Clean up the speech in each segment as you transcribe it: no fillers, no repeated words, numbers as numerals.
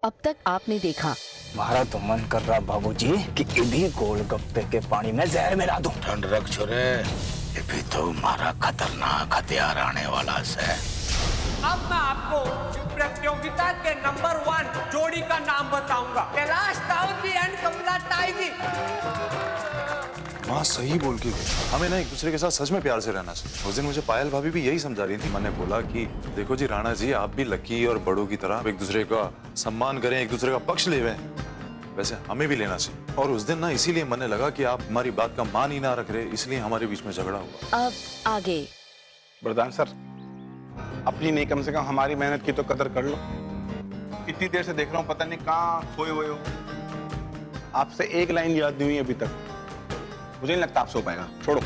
अब तक आपने देखा। हमारा तो मन कर रहा बाबूजी कि इन्हीं गोलगप्पे के पानी में जहर मिला दूं। ठंड रख छोरे, ये भी तो हमारा खतरनाक हथियार आने वाला है। अब मैं आपको प्रतियोगिता के नंबर 1 जोड़ी का नाम बताऊंगा, कैलाश ताऊ जी एंड कमला ताई जी। माँ सही बोल के गई, हमें ना एक दूसरे के साथ सच में प्यार से रहना चाहिए। उस दिन मुझे पायल भाभी भी यही समझा रही थी। मैंने बोला कि देखो जी राणा जी, आप भी लकी और बड़ों की तरह एक दूसरे का सम्मान करें, एक दूसरे का पक्ष लेवे, वैसे हमें भी लेना चाहिए। और उस दिन ना इसीलिए मन लगा कि आप हमारी बात का मान ही ना रख रहे, इसलिए हमारे बीच में झगड़ा हुआ। अब आगे। वरदान सर, अपनी नहीं, कम से कम हमारी मेहनत की तो कदर कर लो। इतनी देर से देख रहा हूँ, पता नहीं कहाँ खोए हुए हो। आपसे एक लाइन याद नहीं हुई अभी तक। मुझे नहीं लगता आपसे हो पाएगा, छोड़ो।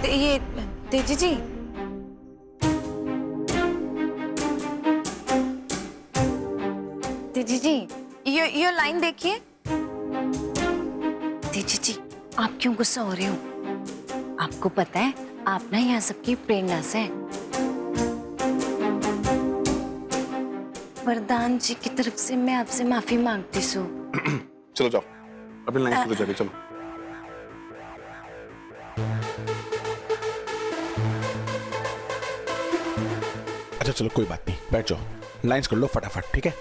ये तेजी जी, तेजी जी, ये लाइन देखिए। तेजी जी, आप क्यों गुस्सा हो रहे हो? आपको पता है आप ना यहाँ सबकी प्रेरणा से हैं। वरदान जी की तरफ से मैं आपसे माफी मांगती हूँ। चलो जाओ, अपनी लाइन शुरू करिए, चलो। अच्छा चलो कोई बात नहीं, बैठ जाओ, लाइंस कर लो फटाफट, ठीक है?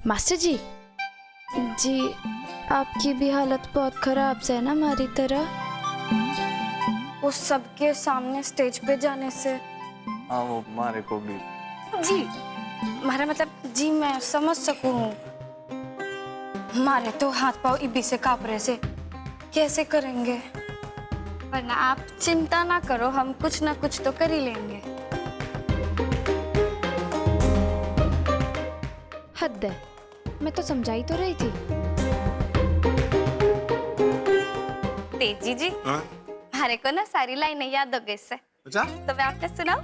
मास्टर जी, जी आपकी भी हालत बहुत खराब से है ना हमारी तरह। उस सबके सामने स्टेज पे जाने से। हाँ वो मारे को भी। जी हमारा मतलब, जी मैं समझ सकूं, हमारे तो हाथ पांव इबी से कांप रहे से, कैसे करेंगे? वरना आप चिंता ना करो, हम कुछ ना कुछ तो कर ही लेंगे। हद है, मैं तो समझाई तो रही थी। तेजी जी, हमारे को ना सारी लाइनें याद हो गई इससे। अच्छा? तो मैं आपने सुनाऊं?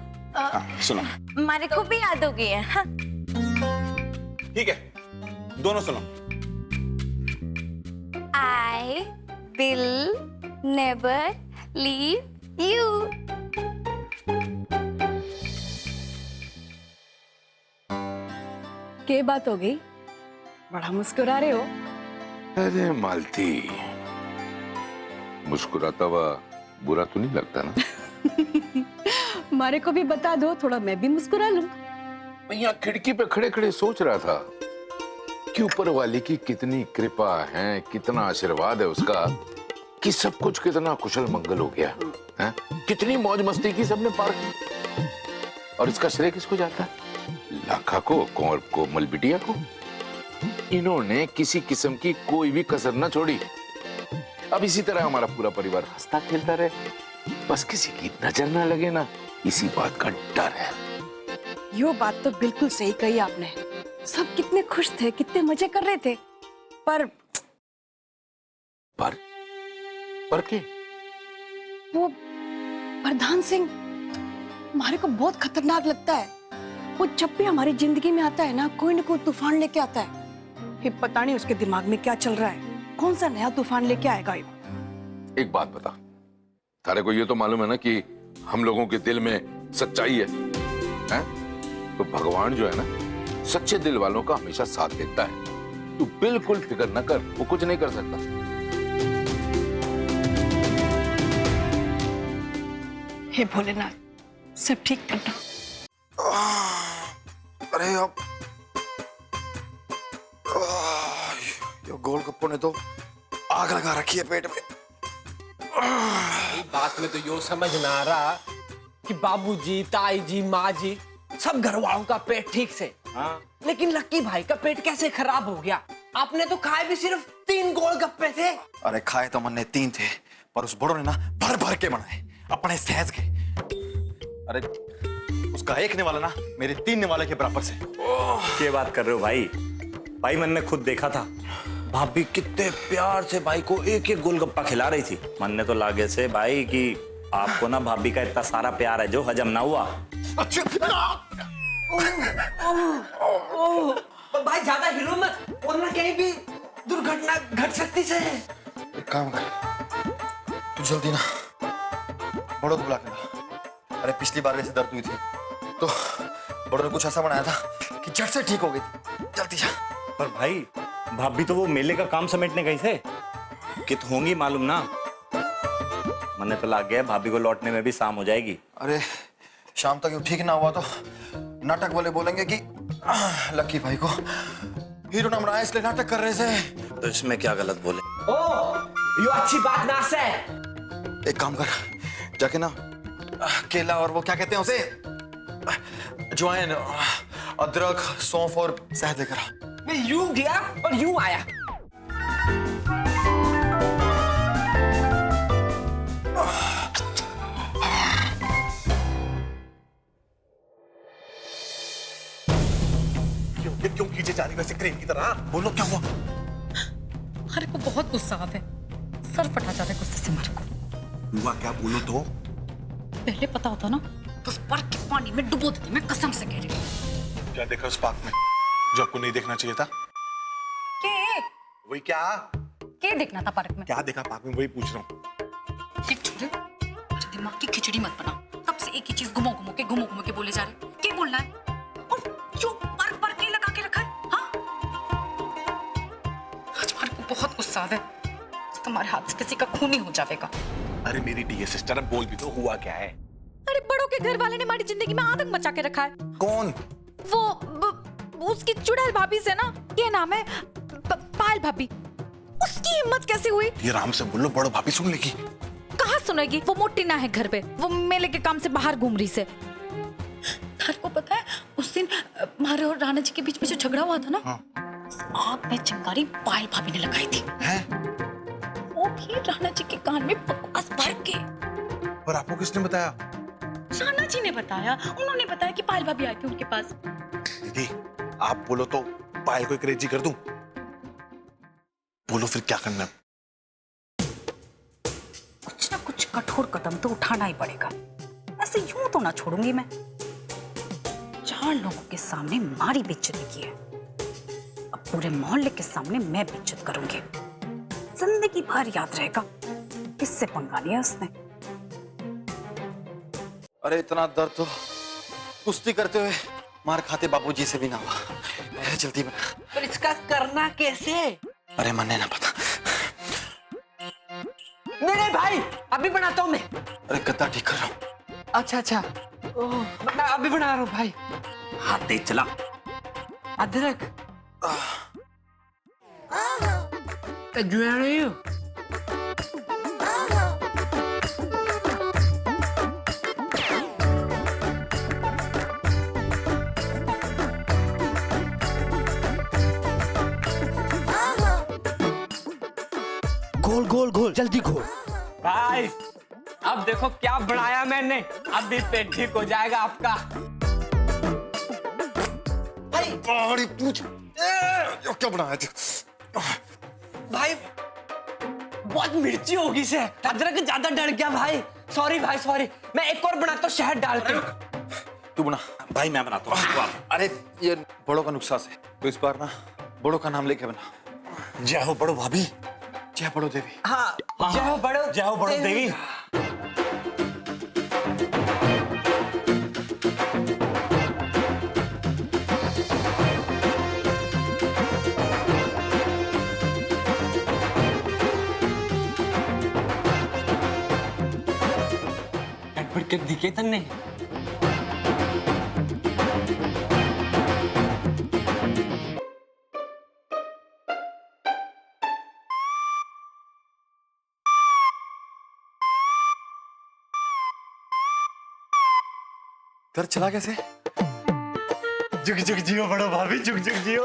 सुनो। हमारे को भी याद हो गई है। हाँ। ठीक है, दोनों सुनो। I will never leave you. क्या बात हो गई? बड़ा मुस्कुरा रहे हो। अरे मालती, मुस्कुराता हुआ बुरा तो नहीं लगता ना? मारे को भी बता दो, थोड़ा मैं भी मुस्कुरा लूं। मैं यहाँ खिड़की पे खड़े खड़े सोच रहा था कि ऊपर वाले की कितनी कृपा है, कितना आशीर्वाद है उसका, कि सब कुछ कितना कुशल मंगल हो गया है? कितनी मौज मस्ती की सबने पार की। और इसका श्रेय किसको जाता है? लाखा को, और कोमल बिटिया को। इन्होंने किसी किस्म की कोई भी कसर न छोड़ी। अब इसी तरह हमारा पूरा परिवार हंसता खेलता रहे, बस किसी की नजर ना लगे ना, इसी बात का डर है। यो बात तो बिल्कुल सही कही आपने। सब कितने खुश थे, कितने मजे कर रहे थे, पर के वो वरदान सिंह हमारे को बहुत खतरनाक लगता है। वो जब भी हमारी जिंदगी में आता है ना, कोई ना कोई तूफान लेके आता है। ये पता नहीं उसके दिमाग में क्या चल रहा है, कौन सा नया तूफान लेके आएगा ये। एक बात बता, तारे को ये तो मालूम है ना कि हम लोगों के दिल में सच्चाई है, हैं? तो भगवान जो है ना, सच्चे दिल वालों का हमेशा साथ देता है। तू बिल्कुल फिक्र न कर, वो कुछ नहीं कर सकता। हे भोलेनाथ, सब ठीक करना। अरे अब ये गोलगप्पों ने तो आग लगा रखी है पेट में। बात में तो यो समझ ना आ रहा कि बाबूजी, ताई जी, माँ जी सब घर वालों का पेट ठीक से, लेकिन लक्की भाई का पेट कैसे खराब हो गया? आपने तो खाए भी सिर्फ 3 गोलगप्पे थे। अरे खाए तो मन ने 3 थे, पर उस बड़ों ने ना भर भर के बनाए, अपने सहज के। अरे उसका एक ने वाला ना मेरे 3 ने वाले के बराबर से। क्या बात कर रहे हो भाई? भाई मैंने खुद देखा था, भाभी कितने प्यार से भाई को एक एक गोलगप्पा खिला रही थी। मन ने तो लागे से भाई कि आपको ना भाभी का इतना सारा प्यार है जो हजम ना हुआ। भाई ज्यादा हिलो मत, वरना कहीं भी दुर्घटना घट सकती है। एक काम कर, तू जल्दी ना बड़ों को बुला के ला। अरे पिछली बार ऐसे दर्द हुई थी तो बड़ों ने कुछ ऐसा बनाया था कि झट से ठीक हो गई थी। जल्दी जा। पर भाई भाभी तो वो मेले का काम समेटने गई थे, कित होंगी मालूम ना। मैंने तो लग गया भाभी को लौटने में भी शाम हो जाएगी। अरे शाम तक ठीक ना हुआ तो नाटक वाले बोलेंगे कि लकी भाई को हीरो ना बनाया इसलिए नाटक कर रहे थे। तो इसमें क्या गलत बोले? ओ ये अच्छी बात ना से। एक काम कर, जाके ना केला और वो क्या कहते हैं उसे, ज्वाइन, अदरक, सौंफ और शहद लेकर आ। मैं यूं गया और यूं आया। क्यों खींचे जा रही वैसे क्रेन की तरह? बोलो क्या हुआ? हमारे को बहुत गुस्सा आता है, सर फटा जाता है गुस्से से हमारे को। हुआ क्या? बोलो तो। पहले पता होता ना तो उस पार्क के पानी में डुबो देती, मैं कसम से कह रही हूँ। क्या देखा उस पार्क में जो आपको नहीं देखना चाहिए था? वही क्या देखना था पार्क में? क्या देखा पार्क में वही पूछ रहा हूँ। ये छोड़े, मेरे दिमाग की खिचड़ी मत बना। तब से एक ही चीज घुमो घुमो के बोले जा रहे। क्या बोलना है? और क्यों पार्क पार्क लगा के रखा है? हाँ, आज हमारे को बहुत गुस्सा आता है। तुम्हारे हाथ से किसी का खून ही हो जाएगा। अरे मेरी डियर सिस्टर, अब बोल भी तो, हुआ क्या है? अरे बड़ों के घर वाले ने हमारी जिंदगी में आतंक मचा के रखा है। कौन? उसकी चुड़ैल भाभी से ना, क्या नाम है, पायल भाभी। उसकी हिम्मत कैसे हुई? ये राम से बोलो, बड़ो भाभी सुन लेगी। कहाँ सुनेगी? वो मोटी ना है घर पे, वो मेले के काम से बाहर घूम रही से। तार को पता है उस दिन हमारे और राणा जी के बीच में जो झगड़ा हुआ था ना, आग में चिंगारी पायल भाभी ने लगाई थी। वो भी राणा जी के कान में बकवास भर के। पर आपको किसने बताया? राणा जी ने बताया। उन्होंने बताया कि पायल भाभी आई थी उनके पास। दीदी आप बोलो तो पायल को क्रेजी कर दूं? बोलो फिर क्या करना है? कुछ ना कुछ कठोर कदम तो उठाना ही पड़ेगा। ऐसे यूं तो ना छोड़ूंगी मैं। 4 लोगों के सामने मारी बेइज्जती की है, अब पूरे मोहल्ले के सामने मैं बेइज्जत करूंगी। जिंदगी भर याद रहेगा किससे पंगा लिया उसने। अरे इतना दर्द तो कुश्ती करते हुए मार खाते बाबूजी से भी ना हुआ। जल्दी बना। पर इसका करना कैसे? अरे मन्ने ना पता। नहीं भाई, अभी बनाता हूँ मैं। अरे गद्दा ठीक कर रहा हूँ। अच्छा मैं अभी बना रहा हूँ भाई। हाथ तेज चला। अदरक रही हूँ। घोल घोल घोल, जल्दी घोल। भाई अब देखो क्या बनाया मैंने, अभी पेट ठीक हो जाएगा आपका। भाई पूछ क्या बनाया था? भाई बहुत मिर्ची होगी से, अदरक ज्यादा डर गया भाई। सॉरी भाई सॉरी, मैं एक और बनाता हूँ शहद डाल के। तू बना। भाई मैं बनाता हूँ। अरे ये बड़ों का नुस्खा है, तो इस बार ना बड़ों का नाम लेके बना। जय हो बड़ो भाभी। जय बड़ो देवी। हाँ, जय हो बड़ो देवी। बढ़ के दिखे तन्ने। घर चला कैसे? जुग जुग जियो बड़ो भाभी, जुग जुग जियो।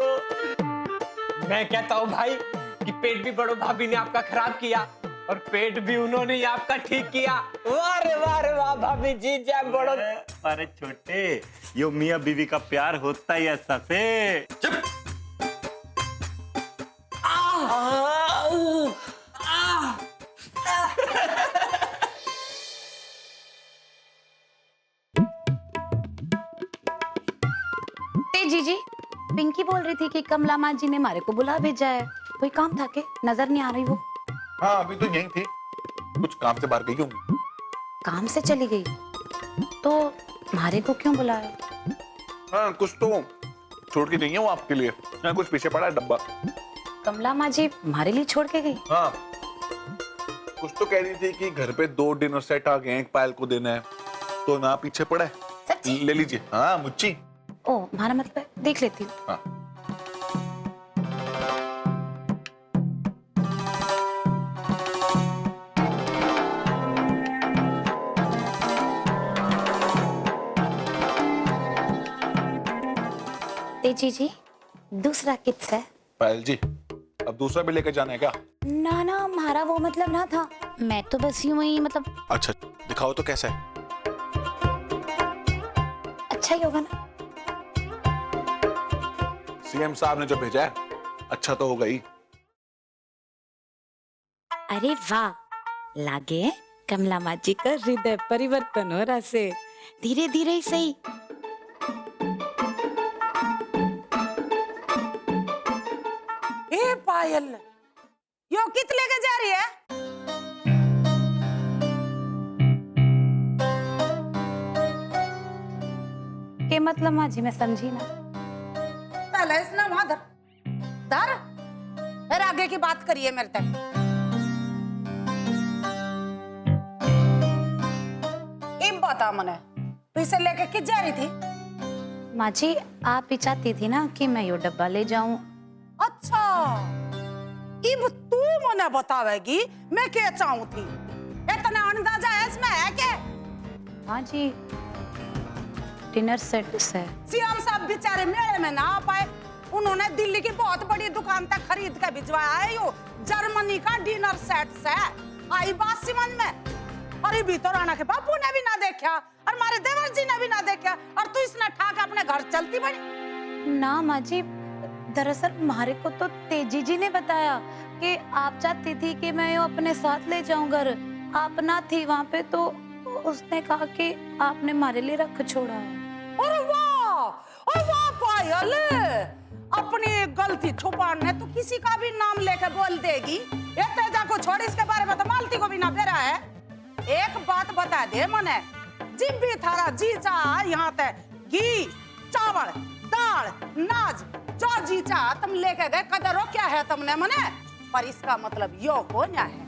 मैं कहता हूँ भाई कि पेट भी बड़ो भाभी ने आपका खराब किया और पेट भी उन्होंने ही आपका ठीक किया। वाह रे वाह भाभी जी, जय बड़ो। अरे छोटे, यो मियां बीवी का प्यार होता ही ऐसा से। जीजी, पिंकी बोल रही थी कि कमला माँ जी ने हमारे को बुला भेजा है। कोई काम था के? नजर नहीं आ रही वो। हाँ अभी तो यही थी, कुछ काम से बाहर गई होंगी। काम से चली गई तो मारे को क्यों बुलाया? हाँ कुछ तो छोड़ के गई है वो आपके लिए। हाँ, कुछ पीछे पड़ा है डब्बा। कमला माँ जी हमारे लिए छोड़ के गई? हाँ कुछ तो कह रही थी कि घर पे 2 डिनर सेट आ गए हैं, पायल को देना है, तो ना पीछे पड़ा है, सच्ची? ले लीजिए। हाँ मुच्ची। ओ हमारा मतलब है, देख लेती हूँ। हाँ तेजी जी दूसरा किट्स है। पायल जी अब दूसरा भी लेकर जाना है क्या? ना ना हमारा वो मतलब ना था, मैं तो बस यूं ही मतलब। अच्छा दिखाओ तो कैसा है। अच्छा ही होगा ना? सीएम साहब ने जो भेजा है अच्छा तो होगा ही। अरे वाह, लागे कमला माँ जी का हृदय परिवर्तन हो रहा से, धीरे धीरे ही सही। ए पायल, यो कित लेके जा रही है? के मतलब माँ जी मैं समझी ना। पहले इसने वहां धर धर, फिर आगे की बात करिए मेरे तक। इम बता मने, तू इसे लेके कित जा रही थी? माँ जी आप ही चाहती थी ना कि मैं यो डब्बा ले जाऊं। अच्छा, इब तू मने बतावेगी मैं क्या चाहूं थी? इतना अंदाजा है इसमें है क्या? हाँ जी, डिनर सेट है। सीएम साहब बेचारे मेले में ना आ पाए, उन्होंने दिल्ली की बहुत बड़ी दुकान तक खरीद के भिजवाया है यो जर्मनी का डिनर सेट से। आई बात समझ में? अरे भी तो राणा के बापू ने भी ना देखा और हमारे देवर जी ने भी ना देखा, और तू इसने ठाक अपने घर चलती बनी। ना माँ जी, दरअसल हमारे को तो तेजी जी ने बताया कि आप चाहती थी कि मैं यो अपने साथ ले जाऊं घर। आप ना थी वहाँ पे तो उसने कहा कि आपने हमारे लिए रख छोड़ा है। अरे वाह पायल, अपनी गलती छुपाने तो किसी का भी नाम लेके बोल देगी। ये तेजा को छोड़, इसके बारे में तो मालती को भी ना फेरा है। एक बात बता दे मने, जिब भी थारा जी चाह यहाँ तक घी चावल दाल नाज जो जी चाह तुम लेके गए, कदरो क्या है तुमने मने? पर इसका मतलब यो हो ना है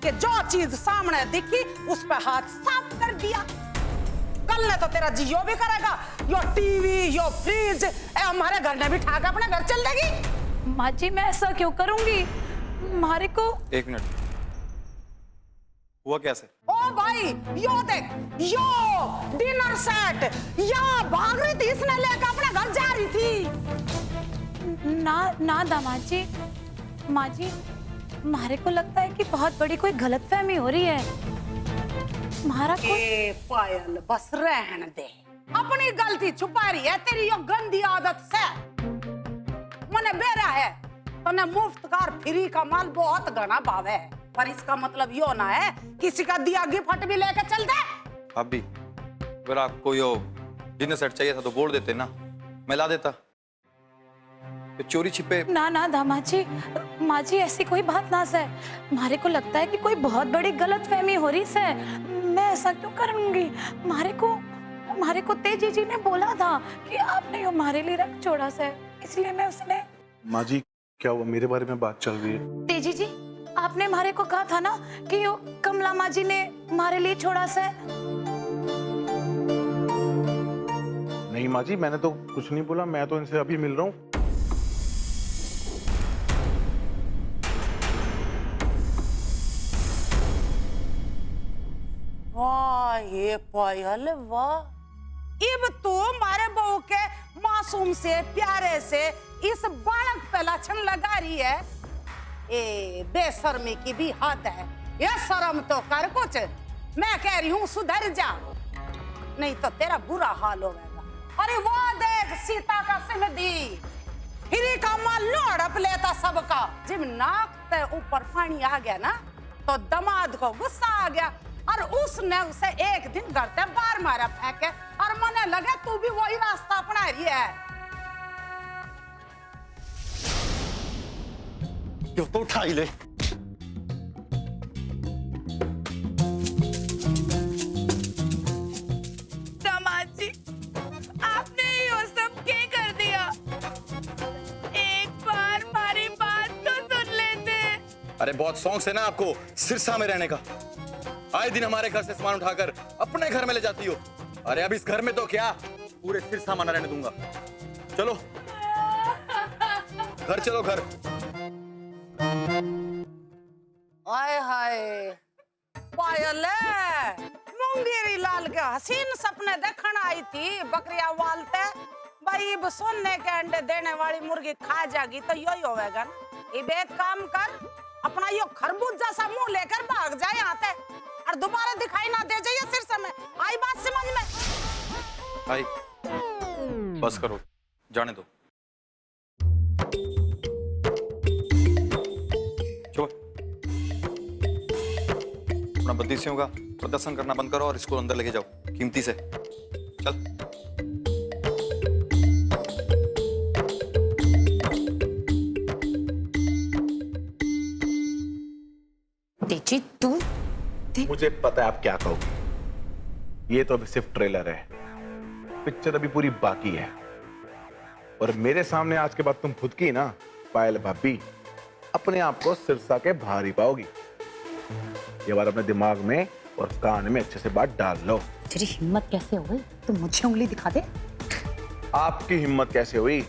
कि जो चीज सामने दिखी उस पे हाथ साफ कर दिया। कल ने तो तेरा जियो भी करेगा, यो टीवी यो फ्रिज हमारे घर ने भी ठाक अपने घर चल देगी। माँ जी मैं ऐसा क्यों करूंगी? हमारे को 1 मिनट, हुआ कैसे? ओ भाई यो देख, यो डिनर सेट या भाग रही थी, इसने लेकर अपने घर जा रही थी। ना ना दामाद जी, माँ जी हमारे को लगता है कि बहुत बड़ी कोई गलतफहमी हो रही है। हमारा ए पायल बस रहने दे, अपनी गलती छुपा रही है तेरी यो गंदी आदत से। मने बेरा है तने मुफ्त कार फ्री का माल बहुत घना भाव है, पर इसका मतलब यो ना है किसी का दिया गिफ्ट भी लेके चल दे। भाभी अगर आपको यो डिनर सेट चाहिए था तो बोल देते ना, मैं ला देता। ये चोरी छिपे। ना ना दामाद जी, माँ जी ऐसी कोई बात ना से। हमारे को लगता है कि कोई बहुत बड़ी गलतफहमी हो रही से। मैं ऐसा क्यों करूंगी? हमारे को तेजी जी ने बोला था कि आपने हमारे लिए रख छोड़ा से, इसलिए मैं उसने। माँ जी क्या हुआ, मेरे बारे में बात चल रही है? तेजी जी आपने हमारे को कहा था ना कि यो कमला माँ जी ने हमारे लिए छोड़ा से। नहीं माँ जी मैंने तो कुछ नहीं बोला, मैं तो इनसे अभी मिल रहा हूँ। वाह ये पायल वाह, इब तू मारे बहू के मासूम से प्यारे से इस बालक पे लक्षण लगा रही है। ए बेशर्मी की भी हद है, ये शर्म तो कर कुछ। मैं कह रही हूँ सुधर जा, नहीं तो तेरा बुरा हाल होगा। अरे वो देख सीता का सिमधी, हिरी का माल हड़प लेता सबका। जब नाक ते ऊपर पानी आ गया ना तो दमाद को गुस्सा आ गया, और उसने उसे एक दिन घर से बाहर मारा फेंके, और मने लगे तू भी वही रास्ता अपना रही है। यो तो उठा ही ले, अरे बहुत शौक से ना आपको सिरसा में रहने का। आए दिन हमारे घर से सामान उठाकर अपने घर में ले जाती हो। अरे अब इस घर में तो क्या, पूरे सिरसा में रहने दूंगा। चलो घर चलो, घर। हाय हाय पायल मुंगेरी लाल के हसीन सपने देखने आई थी बकरियां वालते। भाई अब सोने के अंडे देने वाली मुर्गी खा जाएगी तो यही होगा ना। इब एक काम कर, अपना यो खरबूज जैसा मुंह लेकर भाग जाए यहाँ से और दोबारा दिखाई ना दे जाइए सिर समय। आई बात समझ में? भाई बस करो, जाने दो। चलो अपना बत्तीसियों का प्रदर्शन करना बंद करो और इसको अंदर लेके जाओ कीमती से। चल। तेजी तू मुझे पता है आप क्या कहोगे। ये तो अभी सिर्फ ट्रेलर है, पिक्चर अभी पूरी बाकी है। और मेरे सामने आज के बाद तुम खुद की ना पायल भाभी अपने आप को सिरसा के बाहर ही पाओगी। ये बात अपने दिमाग में और कान में अच्छे से बात डाल लो। तेरी हिम्मत कैसे हो गई? तू मुझे उंगली दिखा दे। आपकी हिम्मत कैसे हुई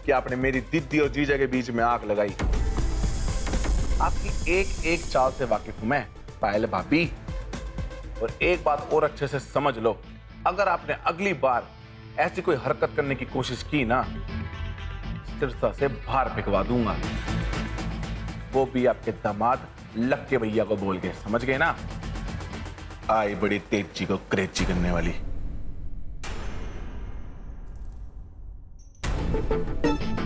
कि आपने मेरी दीदी और जीजा के बीच में आग लगाई? आपकी एक एक चाल से वाकिफ हूं मैं पायल भाभी। और एक बात और अच्छे से समझ लो, अगर आपने अगली बार ऐसी कोई हरकत करने की कोशिश की ना, सिरसा से बाहर फेंकवा दूंगा। वो भी आपके दामाद लक्के भैया को बोल के, समझ गए ना? आई बड़ी तेजी को क्रेची करने वाली।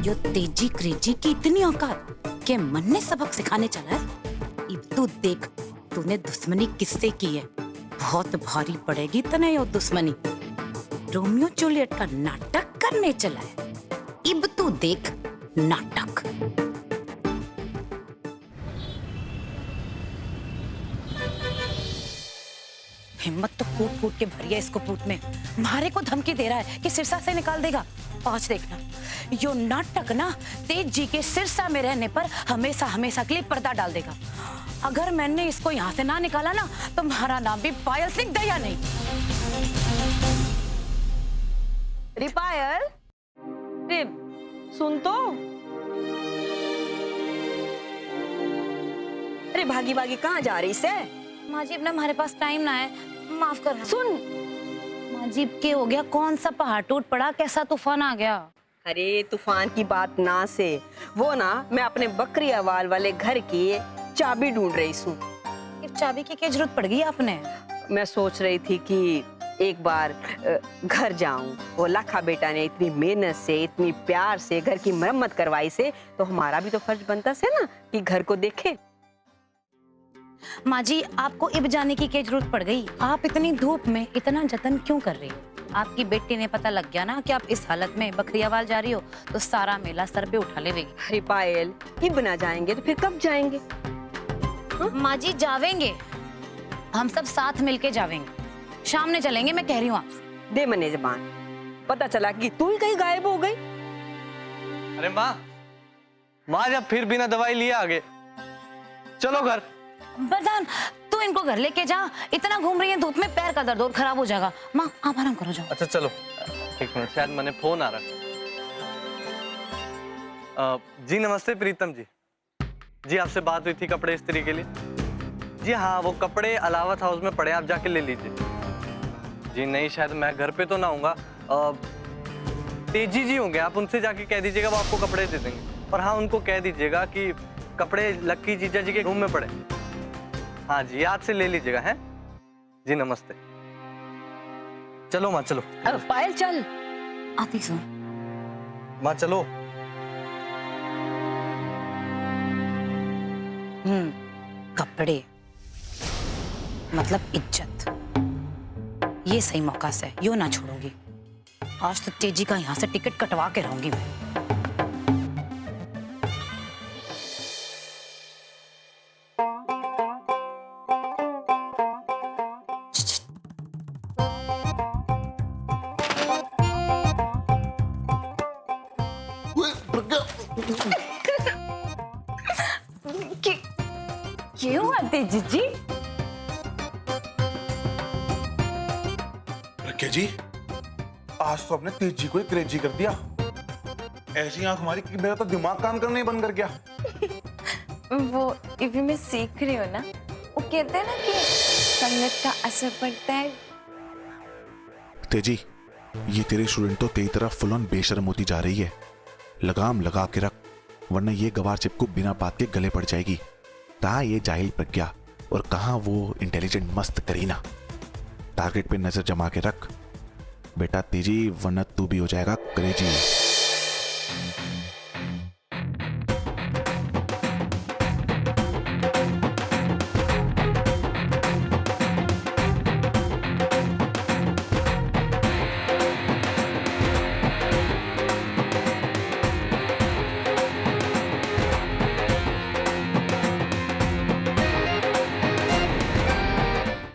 यो तेजी क्रेजी की इतनी औकात के मन ने सबक सिखाने चला है। अब तू देख तूने दुश्मनी किससे की है, बहुत भारी पड़ेगी तने यो दुश्मनी। रोमियो जूलियट का नाटक करने चला है, अब तू देख नाटक। हिम्मत तो फूट फूट के भरी है इसको पूत में। मारे को धमकी दे रहा है कि सिरसा से निकाल देगा। आज देखना यो नाटक ना तेज जी के सिरसा में रहने पर हमेशा हमेशा के लिए पर्दा डाल देगा। अगर मैंने इसको यहाँ से ना निकाला ना तो हमारा नाम भी पायल सिंह दया नहीं। अरे पायल, अरे सुन तो। अरे भागी भागी कहाँ जा रही से? माँ जी, अब ना हमारे पास टाइम ना है, माफ कर। सुन माँ जी, के हो गया? कौन सा पहाड़ टूट पड़ा? कैसा तूफान आ गया? अरे तूफान की बात ना से, वो ना मैं अपने बकरियावाल वाले घर की चाबी ढूंढ रही हूँ। चाबी की क्या जरूरत पड़ गई आपने? मैं सोच रही थी कि एक बार घर जाऊं। वो लाखा बेटा ने इतनी मेहनत से, इतनी प्यार से घर की मरम्मत करवाई से, तो हमारा भी तो फर्ज बनता से ना कि घर को देखे। माँ जी, आपको इब जाने की क्या जरूरत पड़ गई? आप इतनी धूप में इतना जतन क्यों कर रही हो? आपकी बेटी ने पता लग गया ना कि आप इस हालत में बकरियावाल जा रही हो तो सारा मेला सर पे उठा लेगी। अरे पायल, इब ना जाएंगे तो फिर कब जाएंगे? माँ जी जावेंगे, हम सब साथ मिलके जावेंगे। शाम में चलेंगे, मैं कह रही हूँ आपसे। दे मने जबान, पता चला कि तू ही कहीं गायब हो गई। अरे माँ जब फिर बिना दवाई लिए आ गए, चलो घर। प्रधान, तू इनको घर लेके जा, इतना घूम रही है धूप में, पैर का दर्द और खराब हो जाएगा। माँ आप आराम करो, जाओ। अच्छा चलो, एक मिनट, शायद मैंने फोन आ रहा। जी नमस्ते प्रीतम जी। जी आपसे बात हुई थी कपड़े इस्त्री के लिए। जी हाँ, वो कपड़े अलावत हाउस में पड़े, आप जाके ले लीजिए। जी नहीं, शायद मैं घर पे तो ना आऊँगा, तेजी जी होंगे, आप उनसे जाके कह दीजिएगा, वो आपको कपड़े दे देंगे। और हाँ, उनको कह दीजिएगा कि कपड़े लक्की जीजा जी के रूम में पड़े। हाँ जी, याद से ले लीजिएगा। हैं जी, नमस्ते। चलो माँ, चलो। अरे पायल चल। आती सुन। माँ चलो। कपड़े मतलब इज्जत, ये सही मौका से यो ना छोड़ूंगी। आज तो तेजी का यहाँ से टिकट कटवा के रहूंगी मैं। क्यों आते जीजी? रखे जी, आज तो आपने तेज जी को ही क्रेजी कर दिया। ऐसी आंख हमारी कि मेरा तो दिमाग काम करना ही बंद कर गया। वो अभी मैं सीख रही हूँ ना। वो कहते हैं ना कि संगत का असर पड़ता है। तेजी, ये तेरे स्टूडेंट तो तेरी तरफ फुल ऑन बेशर्म होती जा रही है। लगाम लगा के रख, वरना ये गवार चिपकू बिना बात के गले पड़ जाएगी। कहाँ ये जाहिल प्रज्ञा और कहाँ वो इंटेलिजेंट मस्त करीना। टारगेट पे नजर जमा के रख बेटा तेजी, वरना तू भी हो जाएगा क्रेजी।